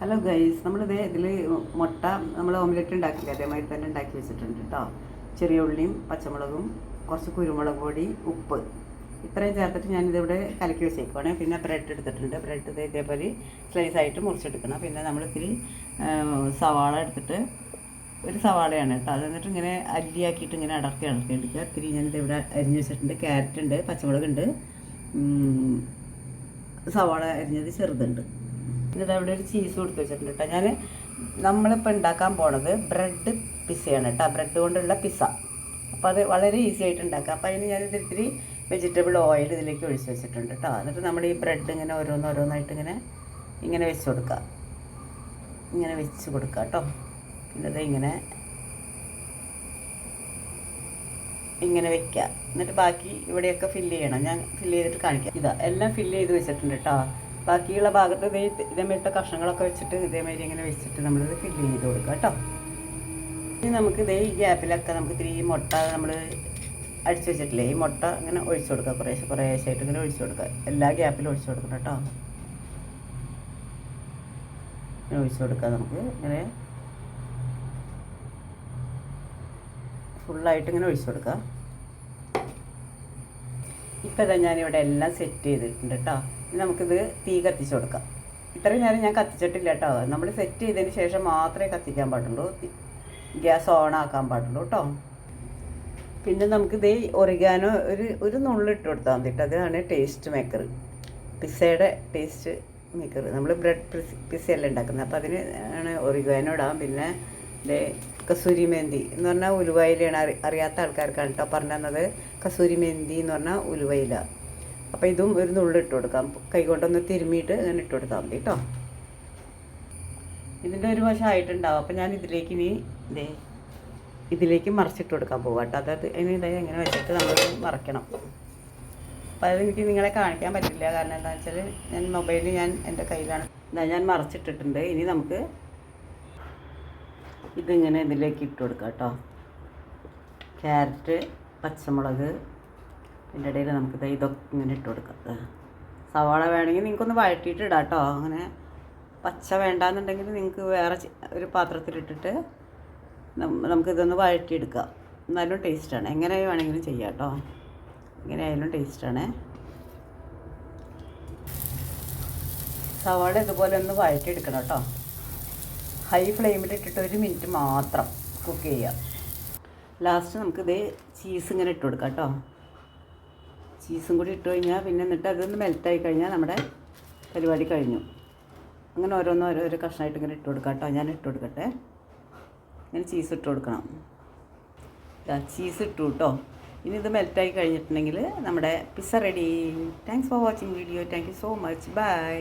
Hello guys, നമ്മളിത് ഇതിൽ മുട്ട നമ്മൾ ഓംലെറ്റ് ഉണ്ടാക്കില്ല അതേമാതിരി തന്നെ ഉണ്ടാക്കി വെച്ചിട്ടുണ്ട് കേട്ടോ. ചെറിയ ഉള്ളിയും പച്ചമുളകും കുറച്ച് കുരുമുളക് പൊടി ഉപ്പ് ഇത്രയും ചേർത്തിട്ട് ഞാനിതിവിടെ കലക്കി വെച്ചേക്കുവാണ്. പിന്നെ ബ്രെഡ് എടുത്തിട്ടുണ്ട്. ബ്രെഡ് ഇതേപോലെ സ്ലൈസ് ആയിട്ട് മുറിച്ചെടുക്കണം. പിന്നെ നമ്മളിത്തിരി സവാള എടുത്തിട്ട് ഒരു സവാളയാണ് കേട്ടോ. അത് എന്നിട്ട് ഇങ്ങനെ അല്ലിയാക്കിയിട്ട് ഇങ്ങനെ അടർത്തി എടുക്കുക. ഇത്തിരി ഞാനിതിവിടെ അരിഞ്ഞ് വെച്ചിട്ടുണ്ട്. ക്യാരറ്റ് ഉണ്ട്, പച്ചമുളകുണ്ട്, സവാള അരിഞ്ഞത് ചെറുതുണ്ട്. എന്നിട്ട് അവിടെ ഒരു ചീസ് കൊടുത്ത് വെച്ചിട്ടുണ്ട് കേട്ടോ. നമ്മളിപ്പോൾ ഉണ്ടാക്കാൻ പോണത് ബ്രെഡ് പിസ്സയാണ് കേട്ടോ. ബ്രെഡ് കൊണ്ടുള്ള പിസ്സ. അപ്പോൾ അത് വളരെ ഈസി ആയിട്ട് ഉണ്ടാക്കാം. അപ്പോൾ അതിന് ഞാനിത് ഇത്തിരി വെജിറ്റബിൾ ഓയിൽ ഇതിലേക്ക് ഒഴിച്ച് വെച്ചിട്ടുണ്ട് കേട്ടോ. എന്നിട്ട് നമ്മുടെ ഈ ബ്രെഡ് ഇങ്ങനെ ഓരോന്നായിട്ട് ഇങ്ങനെ വെച്ച് കൊടുക്കുക. ഇങ്ങനെ വെച്ച് കൊടുക്കുക കേട്ടോ. പിന്നെ അത് ഇങ്ങനെ വെക്കുക. എന്നിട്ട് ബാക്കി ഇവിടെയൊക്കെ ഫില്ല് ചെയ്യണം. ഞാൻ ഫില്ല് ചെയ്തിട്ട് കാണിക്കാം. ഇതാ എല്ലാം ഫില്ല് ചെയ്ത് വെച്ചിട്ടുണ്ട് കേട്ടോ. ബാക്കിയുള്ള ഭാഗത്ത് ഇതേമാരിട്ട കഷ്ണങ്ങളൊക്കെ വെച്ചിട്ട് ഇതേമാതിരി ഇങ്ങനെ വെച്ചിട്ട് നമ്മളിത് ഫില്ല് ചെയ്ത് കൊടുക്കുക കേട്ടോ. ഇനി നമുക്ക് ഈ ഗ്യാപ്പിലൊക്കെ നമുക്ക് ഇത്തിരി ഈ മുട്ട നമ്മൾ അടിച്ചു വെച്ചിട്ടില്ലേ, ഈ മുട്ട ഇങ്ങനെ ഒഴിച്ചു കൊടുക്കുക. കുറേശ്ശായിട്ട് ഇങ്ങനെ ഒഴിച്ചു കൊടുക്കുക. എല്ലാ ഗ്യാപ്പിലും ഒഴിച്ചു കൊടുക്കണം കേട്ടോ. ഇങ്ങനെ ഒഴിച്ചു കൊടുക്കുക. നമുക്ക് ഇങ്ങനെ ഫുള്ളായിട്ട് ഇങ്ങനെ ഒഴിച്ചു കൊടുക്കുക. ഇപ്പം ഇതാ ഞാനിവിടെ എല്ലാം സെറ്റ് ചെയ്തിട്ടുണ്ട് കേട്ടോ. ഇനി നമുക്കിത് തീ കത്തിച്ച് കൊടുക്കാം. ഇത്രയും നേരം ഞാൻ കത്തിച്ചിട്ടില്ല കേട്ടോ. നമ്മൾ സെറ്റ് ചെയ്തതിന് ശേഷം മാത്രമേ കത്തിക്കാൻ പാടുള്ളൂ. ഗ്യാസ് ഓൺ ആക്കാൻ പാടുള്ളൂ കേട്ടോ. പിന്നെ നമുക്കിത് ഒറിഗാനോ ഒരു നുള്ളിട്ട് കൊടുത്താൽ മതി കേട്ടോ. അതാണ് ടേസ്റ്റ് മേക്കർ, പിസ്സയുടെ ടേസ്റ്റ് മേക്കർ. നമ്മൾ ബ്രെഡ് പിസ്സയല്ല ഉണ്ടാക്കുന്നത്. അപ്പോൾ അതിന് ആണ് ഒറിഗാനോ ഇടാം. പിന്നെ കസൂരി മെഹന്തി എന്ന് പറഞ്ഞാൽ ഉലുവയിലാണ്. അറിയാത്ത ആൾക്കാർക്കാണ് കേട്ടോ പറഞ്ഞു തന്നത്. കസൂരി മെഹന്തി എന്ന് പറഞ്ഞാൽ ഉലുവയില. അപ്പോൾ ഇതും ഒരു നുള്ളിട്ട് കൊടുക്കാം. കൈ കൊണ്ടൊന്ന് തിരുമ്മിയിട്ട് അങ്ങനെ ഇട്ട് കൊടുത്താൽ മതി കേട്ടോ. ഇതിൻ്റെ ഒരു വശം ആയിട്ടുണ്ടാവും. അപ്പോൾ ഞാൻ ഇതിലേക്ക് മറിച്ചിട്ട് കൊടുക്കാൻ പോകാം കേട്ടോ. അതായത് ഇങ്ങനെ വെച്ചിട്ട് നമ്മൾ മറയ്ക്കണം. അപ്പോൾ അതെനിക്ക് നിങ്ങളെ കാണിക്കാൻ പറ്റില്ല. കാരണം എന്താണെന്ന് വെച്ചാൽ മൊബൈലിൽ എൻ്റെ കയ്യിലാണ്. ഞാൻ മറച്ചിട്ടിട്ടുണ്ട്. ഇനി നമുക്ക് ഇതിങ്ങനെ ഇതിലേക്ക് ഇട്ട് കൊടുക്കാം കേട്ടോ. ക്യാരറ്റ്, പച്ചമുളക്, ഇതിൻ്റെ ഇടയിൽ നമുക്ക് ഇതൊക്കെ ഇങ്ങനെ ഇട്ട് കൊടുക്കാം. സവാള വേണമെങ്കിൽ നിങ്ങൾക്കൊന്ന് വഴറ്റിയിട്ട് ഇടാം കേട്ടോ. അങ്ങനെ പച്ച വേണ്ടാന്നുണ്ടെങ്കിൽ നിങ്ങൾക്ക് വേറെ ഒരു പാത്രത്തിലിട്ടിട്ട് നമുക്കിതൊന്ന് വഴറ്റിയെടുക്കാം. എന്നാലും ടേസ്റ്റാണ്. എങ്ങനെ വേണമെങ്കിലും ചെയ്യാം കേട്ടോ. എങ്ങനെ ആയാലും ടേസ്റ്റാണ്. സവാള ഇതുപോലെ ഒന്ന് വഴറ്റിയെടുക്കണം കേട്ടോ. ഹൈ ഫ്ലെയിമിൽ ഇട്ടിട്ട് 1 മിനിറ്റ് മാത്രം കുക്ക് ചെയ്യുക. ലാസ്റ്റ് നമുക്കിത് ചീസ് ഇങ്ങനെ ഇട്ട് കൊടുക്കാം കേട്ടോ. ചീസും കൂടി ഇട്ട് കഴിഞ്ഞാൽ പിന്നെ എന്നിട്ട് അതൊന്ന് മെൽറ്റായി കഴിഞ്ഞാൽ നമ്മുടെ പരിപാടി കഴിഞ്ഞു. അങ്ങനെ ഓരോരോ കഷ്ണമായിട്ട് ഇങ്ങനെ ഇട്ട് കൊടുക്കാം കേട്ടോ. ഞാൻ ഇട്ട് കൊടുക്കട്ടെ. ഇങ്ങനെ ചീസ് ഇട്ട് കൊടുക്കണം. ചീസ് ഇട്ടു കേട്ടോ. ഇനി ഇത് മെൽറ്റായി കഴിഞ്ഞിട്ടുണ്ടെങ്കിൽ നമ്മുടെ pizza ready. Thanks for watching video. Thank you so much. By.